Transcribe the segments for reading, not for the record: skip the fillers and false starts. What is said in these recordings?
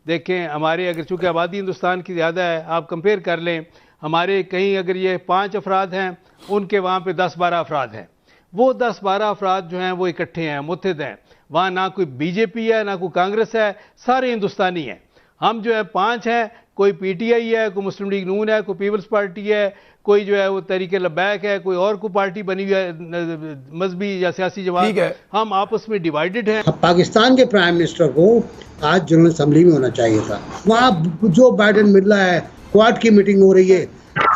देखें हमारे अगर चूँकि आबादी हिंदुस्तान की ज़्यादा है, आप कंपेयर कर लें, हमारे कहीं अगर ये 5 अफराद हैं, उनके वहाँ पे 10-12 अफराद हैं। वो 10-12 अफराद जो हैं वो इकट्ठे हैं, मुत्तहिद हैं। वहाँ ना कोई बीजेपी है, ना कोई कांग्रेस है, सारे हिंदुस्तानी हैं। हम जो है 5 हैं, कोई पीटीआई है, कोई मुस्लिम लीग नून है, कोई पीपल्स पार्टी है, कोई जो है वो तहरीक लब्बैक है, कोई और कोई पार्टी बनी हुई है मजहबी या सियासी जमात। हम आपस में डिवाइडेड हैं। पाकिस्तान के प्राइम मिनिस्टर को आज जनरल असेंबली में होना चाहिए था। वहाँ जो बाइडेन मिल रहा है, क्वाड की मीटिंग हो रही है,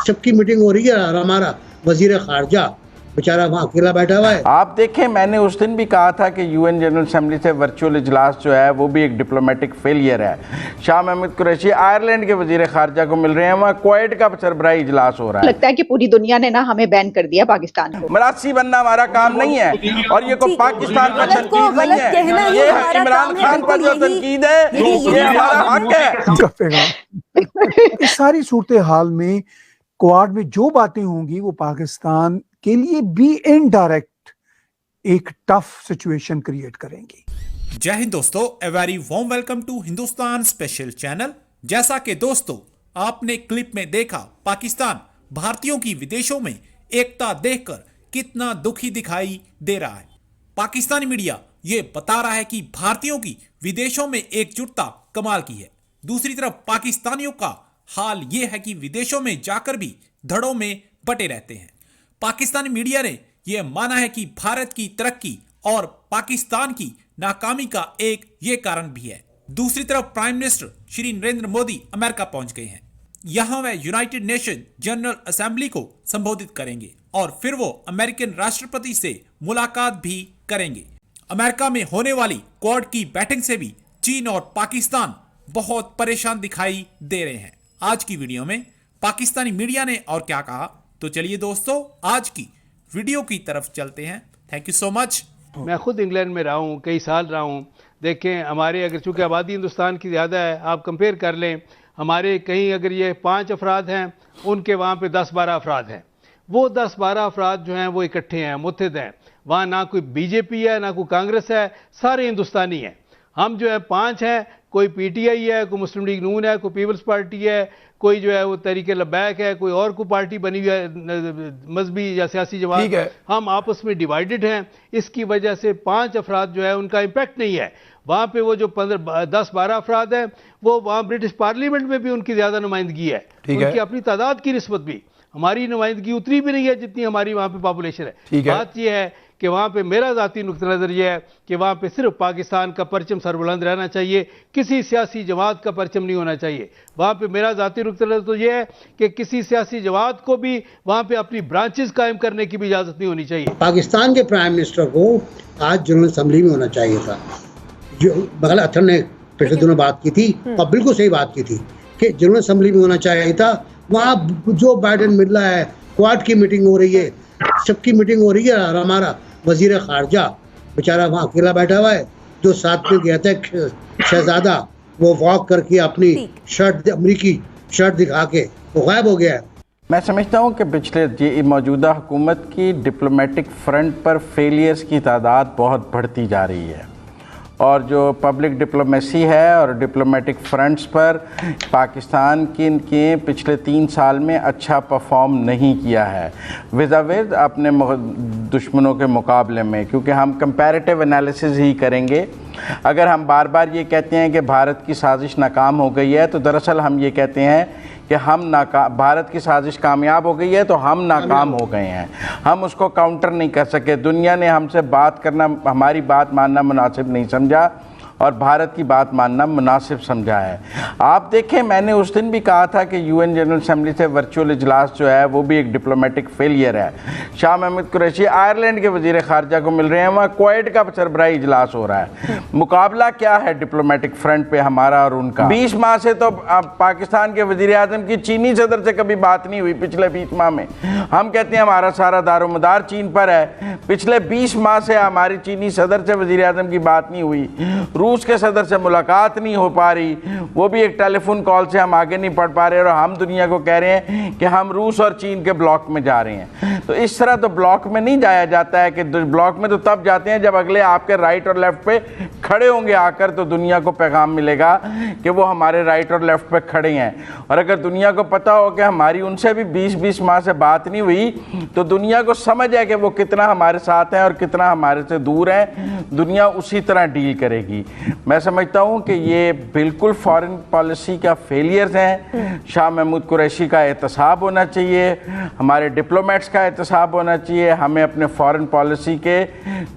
सबकी मीटिंग हो रही है, और हमारा वजीर खारजा बेचारा वहाँ अकेला बैठा हुआ है। आप देखें, मैंने उस दिन भी कहा था कि यूएन जनरल असेंबली से वर्चुअल इजलास जो है वो भी एक डिप्लोमेटिक फेलियर है। शाह महमूद कुरैशी आयरलैंड के वजीर खारजा को मिल रहे हैं, वहाँ क्वेट का सरबराही इजलास हो रहा है। लगता है कि पूरी दुनिया ने ना हमें बैन कर दिया पाकिस्तान को। मरासी बनना हमारा काम नहीं है, और ये को पाकिस्तान पर तनकीद नहीं है, ये इमरान खान पर जो तनकीद है ये हमारा हक है। इस सारी सूरत हाल में क्वाड में जो बातें होंगी वो पाकिस्तान के लिए भी इनडायरेक्ट एक टफ सिचुएशन क्रिएट करेंगी। जय हिंद दोस्तों, a very warm welcome to Hindustan special channel. जैसा कि दोस्तों आपने क्लिप में देखा, पाकिस्तान भारतीयों की विदेशों में एकता देखकर कितना दुखी दिखाई दे रहा है। पाकिस्तानी मीडिया ये बता रहा है कि भारतीयों की विदेशों में एकजुटता कमाल की है। दूसरी तरफ पाकिस्तानियों का हाल ये है कि विदेशों में जाकर भी धड़ों में बटे रहते हैं। पाकिस्तानी मीडिया ने यह माना है कि भारत की तरक्की और पाकिस्तान की नाकामी का एक ये कारण भी है। दूसरी तरफ prime minister Shri Narendra Modi America पहुंच गए हैं। यहां वह यूनाइटेड नेशन जनरल असेंबली को संबोधित करेंगे और फिर वो अमेरिकन राष्ट्रपति से मुलाकात भी करेंगे। अमेरिका में होने वाली क्वाड की बैठक से भी चीन और पाकिस्तान बहुत परेशान दिखाई दे रहे हैं। आज की वीडियो में पाकिस्तानी मीडिया ने और क्या कहा, तो चलिए दोस्तों आज की वीडियो की तरफ चलते हैं। Thank you so much. मैं खुद इंग्लैंड में रहा हूँ, कई साल रहा हूँ। देखें हमारे अगर चूँकि आबादी हिंदुस्तान की ज़्यादा है, आप कंपेयर कर लें, हमारे कहीं अगर ये 5 अफराद हैं, उनके वहाँ पे 10-12 अफराद हैं। वो 10-12 अफराद जो हैं वो इकट्ठे हैं, मुत्तहिद हैं। वहाँ ना कोई बीजेपी है, ना कोई कांग्रेस है, सारे हिंदुस्तानी हैं। हम जो है 5 हैं, कोई पीटीआई है, कोई मुस्लिम लीग नून है, कोई पीपल्स पार्टी है, कोई जो है वो तहरीक लब्बैक है, कोई और कोई पार्टी बनी हुई है मजहबी या सियासी जमात। हम आपस में डिवाइडेड हैं। इसकी वजह से 5 अफराद जो है उनका इम्पैक्ट नहीं है। वहाँ पे वो जो 10-12 अफराद हैं, वो वहाँ ब्रिटिश पार्लियामेंट में भी उनकी ज़्यादा नुमाइंदगी है, उनकी अपनी तादाद की निस्बत भी। हमारी नुमाइंदगी उतनी भी नहीं है जितनी हमारी वहाँ पे पॉपुलेशन है। बात यह है कि वहाँ पे मेरा ज़ाती नुक्ता नज़र यह है कि वहाँ पे सिर्फ पाकिस्तान का परचम सरबुलंद रहना चाहिए, किसी सियासी जमात का परचम नहीं होना चाहिए। वहाँ पे मेरा ज़ाती नुक्ता नज़र तो यह है कि किसी सियासी जमात को भी वहाँ पे अपनी ब्रांचेस कायम करने की भी इजाज़त नहीं होनी चाहिए। पाकिस्तान के प्राइम मिनिस्टर को आज जनरल असेंबली में होना चाहिए था। जो बगल अथर ने पिछले दिनों बात की थी, और बिल्कुल सही बात की थी कि जनरल असेंबली में होना चाहिए था। वहाँ जो बाइडेन मिल रहा है, क्वाड की मीटिंग हो रही है, सबकी मीटिंग हो रही है, और हमारा वजीर खारजा बेचारा वहाँ अकेला बैठा हुआ है। जो साथ में गया था शहजादा, वो वॉक करके अपनी शर्ट, अमरीकी शर्ट दिखा के वो गायब हो गया है। मैं समझता हूँ कि पिछले ये मौजूदा हुकूमत की डिप्लोमेटिक फ्रंट पर फेलियर्स की तादाद बहुत बढ़ती जा रही है, और जो पब्लिक डिप्लोमेसी है और डिप्लोमेटिक फ्रंट्स पर पाकिस्तान के पिछले 3 साल में अच्छा परफॉर्म नहीं किया है विज़ अपने दुश्मनों के मुकाबले में, क्योंकि हम कंपैरेटिव एनालिसिस ही करेंगे। अगर हम बार बार ये कहते हैं कि भारत की साजिश नाकाम हो गई है, तो दरअसल हम ये कहते हैं कि भारत की साजिश कामयाब हो गई है तो हम नाकाम हो गए हैं। हम उसको काउंटर नहीं कर सके। दुनिया ने हमसे बात करना, हमारी बात मानना मुनासिब नहीं समझा, और भारत की बात मानना मुनासिब समझा है। आप देखें, मैंने उस दिन भी कहा था कि यूएन जनरल असेंबली से वर्चुअल इजलास जो है वो भी एक डिप्लोमेटिक फेलियर है। शाह महमूद कुरैशी आयरलैंड के वजीर खारजा को मिल रहे हैं, वहाँ क्वेट का सरबराही इजलास हो रहा है। मुकाबला क्या है डिप्लोमेटिक फ्रंट पे हमारा और उनका? 20 माह से तो पाकिस्तान के वजीर आजम की चीनी सदर से कभी बात नहीं हुई। पिछले 20 माह में हम कहते हैं हमारा सारा दारोमदार चीन पर है, पिछले 20 माह से हमारी चीनी सदर से वजीर आजम की बात नहीं हुई। रूस के सदर से मुलाकात नहीं हो पा रही, वो भी एक टेलीफोन कॉल से हम आगे नहीं बढ़ पा रहे, और हम दुनिया को कह रहे हैं कि हम रूस और चीन के ब्लॉक में जा रहे हैं। तो इस तरह तो ब्लॉक में नहीं जाया जाता है, कि ब्लॉक में तो तब जाते हैं जब अगले आपके राइट और लेफ्ट पे खड़े होंगे आकर, तो दुनिया को पैगाम मिलेगा कि वो हमारे राइट और लेफ्ट पे खड़े हैं। और अगर दुनिया को पता हो कि हमारी उनसे भी 20-20 माह से बात नहीं हुई, तो दुनिया को समझ है कि वो कितना हमारे साथ हैं और कितना हमारे से दूर है, दुनिया उसी तरह डील करेगी। मैं समझता हूँ कि ये बिल्कुल फॉरेन पॉलिसी का फेलियर्स हैं। शाह महमूद कुरैशी का एहतसाब होना चाहिए, हमारे डिप्लोमेट्स का एहतसाब होना चाहिए। हमें अपने फॉरेन पॉलिसी के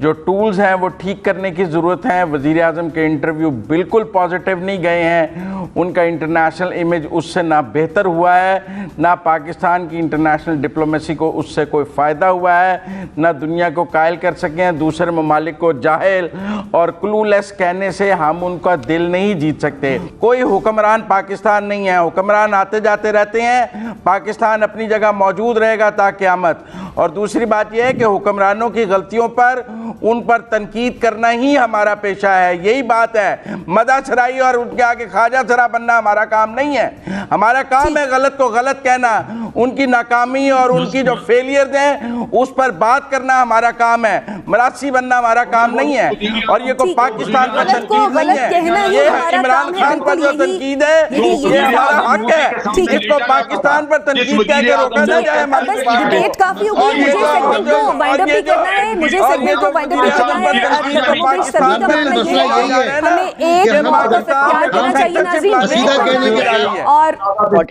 जो टूल्स हैं वो ठीक करने की ज़रूरत है। वज़ीर आज़म के इंटरव्यू बिल्कुल पॉजिटिव नहीं गए हैं, उनका इंटरनेशनल इमेज उससे ना बेहतर हुआ है, ना पाकिस्तान की इंटरनेशनल डिप्लोमेसी को उससे कोई फ़ायदा हुआ है, ना दुनिया को कायल कर सके हैं। दूसरे ममालिक को जाहिल और क्लूलेस कहने से हम उनका दिल नहीं जीत सकते। कोई हुक्मरान पाकिस्तान नहीं है, हुक्मरान आते जाते रहते हैं, पाकिस्तान अपनी जगह मौजूद रहेगा ता क़यामत। और दूसरी बात यह है कि हुक्मरानों की गलतियों पर उन पर तनकीद करना ही हमारा पेशा है, यही बात है। मदा सराई और उनके आगे ख्वाजा सरा बनना हमारा काम नहीं है। हमारा काम है गलत को गलत कहना, उनकी नाकामी और उनकी जो फेलियर्स हैं उस पर बात करना हमारा काम है, मरासी बनना हमारा काम नहीं है। और ये को पाकिस्तान पर तनकीद नहीं है, ये इमरान खान पर जो तनकीद है ये हमारा हक है। इसको पाकिस्तान पर तनकीद कह के रोका ना जाए। डिबेट काफी हो गई, मुझे सेगमेंट को वाइंड अप भी करना है, मुझे सेगमेंट को वाइंड अप भी करना है। सभी का मानना ये है हमें एक मौका इख्तियार करना चाहिए नाज़रीन। और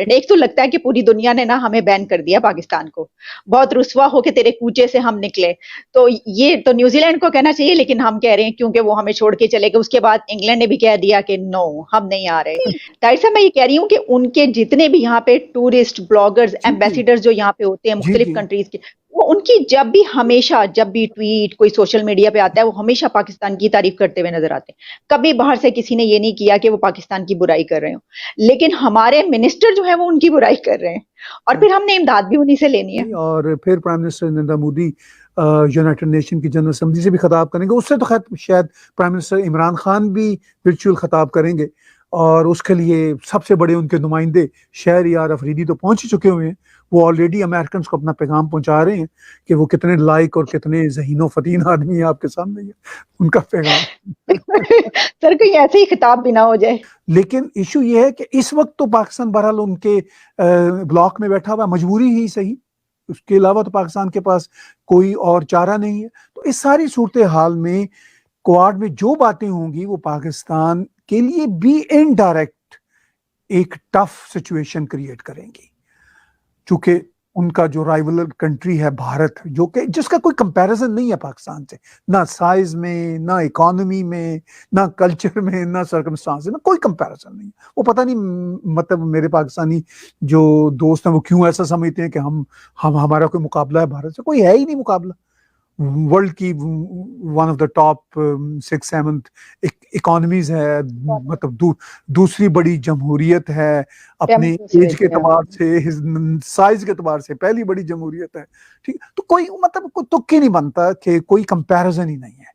एक तो लगता है कि पूरी दुनिया ने ना हमें बैन कर दिया पाकिस्तान को, बहुत रुस्वा हो के तेरे कूचे से हम निकले। तो ये तो न्यूजीलैंड को कहना चाहिए, लेकिन हम कह रहे हैं क्योंकि वो हमें छोड़ के चले गए। उसके बाद इंग्लैंड ने भी कह दिया कि नो हम नहीं आ रहे। ताहिर साहब मैं ये कह रही हूँ कि उनके जितने भी यहाँ पे टूरिस्ट ब्लॉगर्स एम्बेसडर्स जो यहाँ पे होते हैं मुख्तलिफ कंट्रीज के, वो उनकी जब भी हमेशा जब भी ट्वीट कोई सोशल मीडिया पे आता है वो हमेशा पाकिस्तान की तारीफ करते हुए नजर आते हैं। कभी बाहर से किसी ने ये नहीं किया कि वो पाकिस्तान की बुराई कर रहे हो, लेकिन हमारे मिनिस्टर जो है वो उनकी बुराई कर रहे हैं और फिर हमने इमदाद भी उन्हीं से लेनी है। और फिर prime minister Narendra Modi United nation की जनरल असेंबली से भी खिताब करेंगे। उससे तो खैर शायद प्राइम मिनिस्टर इमरान खान भी वर्चुअल खिताब करेंगे, और उसके लिए सबसे बड़े उनके नुमाइंदे शहरयार अफरीदी तो पहुंच ही चुके हुए हैं। वो ऑलरेडी अमेरिकन को अपना पैगाम पहुंचा रहे हैं कि वो कितने लाइक और कितने ज़हीनो फतीन आदमी है आपके सामने है उनका पैगाम। सर कहीं ऐसे ही खिताब भी ना हो जाए। लेकिन इशू ये है कि इस वक्त तो पाकिस्तान बहरहाल उनके ब्लॉक में बैठा हुआ, मजबूरी ही सही, उसके अलावा तो पाकिस्तान के पास कोई और चारा नहीं है। तो इस सारी सूरत हाल में क्वाड में जो बातें होंगी वो पाकिस्तान के लिए भी इनडायरेक्ट एक टफ सिचुएशन क्रिएट करेंगी, चूंकि उनका जो राइवल कंट्री है भारत, जो कि जिसका कोई कंपैरिजन नहीं है पाकिस्तान से, ना साइज में, ना इकोनॉमी में, ना कल्चर में, ना सर्कमस्टांस में, कोई कंपैरिजन नहीं। वो पता नहीं मतलब मेरे पाकिस्तानी जो दोस्त हैं वो क्यों ऐसा समझते हैं कि हम हमारा कोई मुकाबला है भारत से। कोई है ही नहीं मुकाबला। वर्ल्ड की one of the top 6-7 economies है, मतलब दूसरी बड़ी जमहूरियत है, अपने एज के एतबार से, साइज के एतबार से पहली बड़ी जमहूरियत है। ठीक, तो कोई मतलब तुक्के नहीं बनता कि कोई कंपैरिजन ही नहीं है।